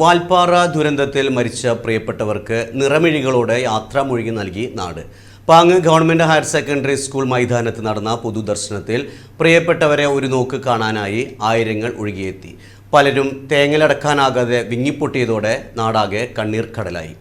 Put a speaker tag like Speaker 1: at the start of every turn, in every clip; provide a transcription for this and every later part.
Speaker 1: വാൽപ്പാറ ദുരന്തത്തിൽ മരിച്ച പ്രിയപ്പെട്ടവർക്ക് നിറമിഴികളോടെ യാത്രാമൊഴി നൽകി നാട്. പാങ്ങ് ഗവൺമെന്റ് ഹയർ സെക്കൻഡറി സ്കൂൾ മൈതാനത്ത് നടന്ന പൊതുദർശനത്തിൽ പ്രിയപ്പെട്ടവരെ ഒരു നോക്ക് കാണാനായി ആയിരങ്ങൾ ഒഴുകിയെത്തി. പലരും തേങ്ങലടക്കാനാകാതെ വിങ്ങിപ്പൊട്ടിയതോടെ നാടാകെ കണ്ണീർ കടലായി.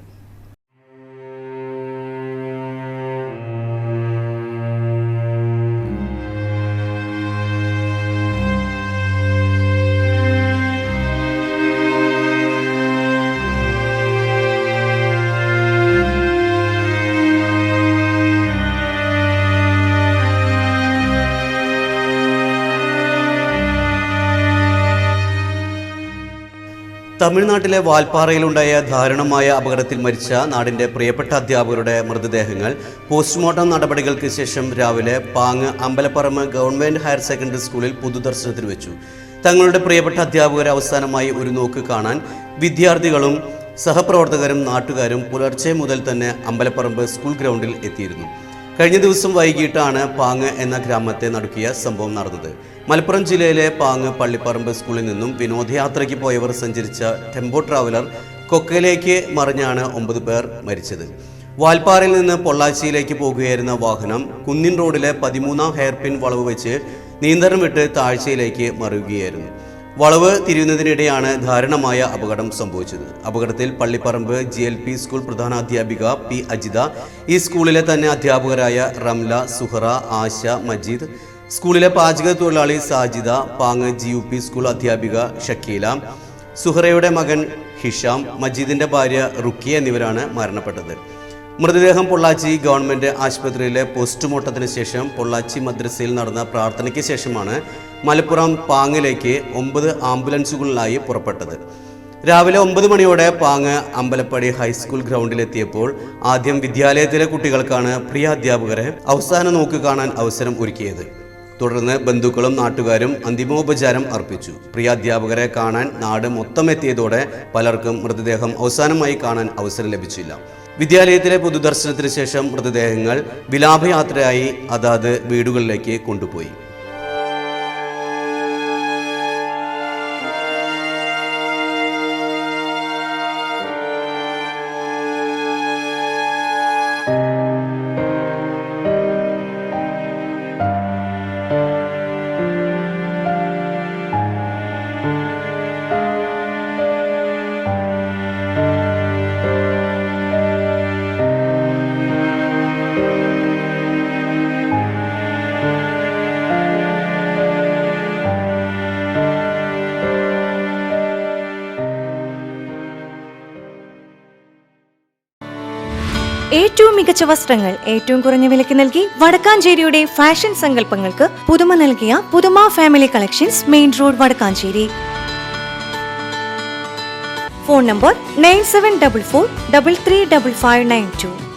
Speaker 1: തമിഴ്നാട്ടിലെ വാൽപ്പാറയിലുണ്ടായ ദാരുണമായ അപകടത്തിൽ മരിച്ച നാടിന്റെ പ്രിയപ്പെട്ട അധ്യാപകരുടെ മൃതദേഹങ്ങൾ പോസ്റ്റ്മോർട്ടം നടപടികൾക്ക് ശേഷം രാവിലെ പാങ്ങ് അമ്പലപ്പറമ്പ് ഗവൺമെന്റ് ഹയർ സെക്കൻഡറി സ്കൂളിൽ പൊതുദർശനത്തിന് വെച്ചു. തങ്ങളുടെ പ്രിയപ്പെട്ട അധ്യാപകരെ അവസാനമായി ഒരു നോക്ക് കാണാൻ വിദ്യാർത്ഥികളും സഹപ്രവർത്തകരും നാട്ടുകാരും പുലർച്ചെ മുതൽ തന്നെ അമ്പലപ്പറമ്പ് സ്കൂൾ ഗ്രൗണ്ടിൽ എത്തിയിരുന്നു. കഴിഞ്ഞ ദിവസം വൈകിട്ടാണ് പാങ്ങ് എന്ന ഗ്രാമത്തെ നടുക്കിയ സംഭവം നടന്നത്. മലപ്പുറം ജില്ലയിലെ പാങ്ങ് പള്ളിപ്പറമ്പ് സ്കൂളിൽ നിന്നും വിനോദയാത്രയ്ക്ക് പോയവർ സഞ്ചരിച്ച ടെമ്പോ ട്രാവലർ കൊക്കയിലേക്ക് മറിഞ്ഞാണ് 9 പേർ മരിച്ചത്. വാൽപ്പാറയിൽ നിന്ന് പൊള്ളാച്ചിയിലേക്ക് പോകുകയായിരുന്ന വാഹനം കുന്നിൻ റോഡിലെ 13ാം ഹെയർപിൻ വളവ് വെച്ച് നിയന്ത്രണം വിട്ട് താഴ്ചയിലേക്ക് മറിയുകയായിരുന്നു. വളവ് തിരിയുന്നതിനിടെയാണ് ദാരുണമായ അപകടം സംഭവിച്ചത്. അപകടത്തിൽ പള്ളിപ്പറമ്പ് GLP സ്കൂൾ പ്രധാനാധ്യാപിക P. അജിത, ഈ സ്കൂളിലെ തന്നെ അധ്യാപകരായ റംല, സുഹറ, ആശ, മജീദ്, സ്കൂളിലെ പാചക തൊഴിലാളി സാജിദ, പാങ്ങ് GUP സ്കൂൾ അധ്യാപിക ഷക്കീല, സുഹറയുടെ മകൻ ഹിഷാം, മജീദിന്റെ ഭാര്യ റുക്കിയ എന്നിവരാണ് മരണപ്പെട്ടത്. മൃതദേഹം പൊള്ളാച്ചി ഗവൺമെന്റ് ആശുപത്രിയിലെ പോസ്റ്റ്മോർട്ടത്തിന് ശേഷം പൊള്ളാച്ചി മദ്രസയിൽ നടന്ന പ്രാർത്ഥനയ്ക്ക് ശേഷമാണ് മലപ്പുറം പാങ്ങിലേക്ക് 9 ആംബുലൻസുകളിലായി പുറപ്പെട്ടത്. രാവിലെ 9 മണിയോടെ പാങ്ങ് അമ്പലപ്പടി ഹൈസ്കൂൾ ഗ്രൗണ്ടിലെത്തിയപ്പോൾ ആദ്യം വിദ്യാലയത്തിലെ കുട്ടികൾക്കാണ് പ്രിയ അധ്യാപകരെ അവസാന നോക്ക് കാണാൻ അവസരം ഒരുക്കിയത്. തുടർന്ന് ബന്ധുക്കളും നാട്ടുകാരും അന്തിമോപചാരം അർപ്പിച്ചു. പ്രിയ അധ്യാപകരെ കാണാൻ നാട് മൊത്തം എത്തിയതോടെ പലർക്കും മൃതദേഹം അവസാനമായി കാണാൻ അവസരം ലഭിച്ചില്ല. വിദ്യാലയത്തിലെ പൊതുദർശനത്തിന് ശേഷം മൃതദേഹങ്ങൾ വിലാപയാത്രയായി അതാത് വീടുകളിലേക്ക് കൊണ്ടുപോയി.
Speaker 2: ഏറ്റവും മികച്ച വസ്ത്രങ്ങൾ ഏറ്റവും കുറഞ്ഞ വിലയ്ക്ക് നൽകി വടക്കാഞ്ചേരിയുടെ ഫാഷൻ സങ്കല്പങ്ങൾക്ക് പുതുമ നൽകിയ Puthuma family collections, main road, Vadakkanchery. Phone number 9744335592.